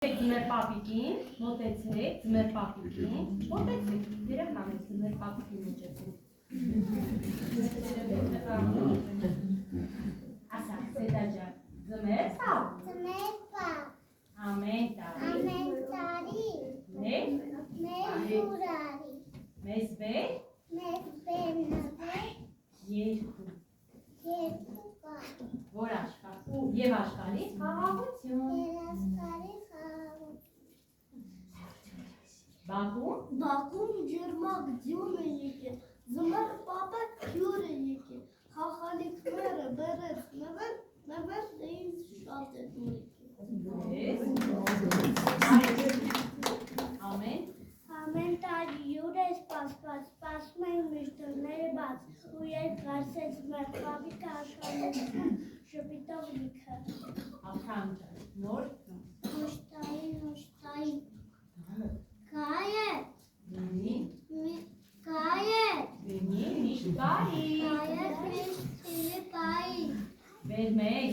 Ձմեր պապիկին, մոտեցեք, ձմեր պապիկին, մոտեցեք, երեխաներ ձմեր պապիկին մոտեցեք։ Ասա, Սետաջան, ձմեր պապ։ Ձմեր պապ։ Ամեն տարի։ Ամեն տարի։ Մեր ուրարի։ մեզ բեր Մեզ բերնաբեր երկու։ երկու կար։ Որ աշխարհ եւ աշխարհի խաղաղություն։ Երասկարի խաղաղություն։ Բակում ջերմակ ձյուն է եկել, ձմեր պապը հյուր է եկել, խախալիքները բերեց նվեր դեին շատ է դուր Ամեն Ամեն տարի հյուր է սպասում են միշտորները բաց, ու երբ գարսեց մեր պապիկը աշխարհում շպիտով լիքը։ ապրանքը նոր Նոշտայի Կայ է Վինի միշտ բարի Կայ է միշտ պայի Մեր մեկ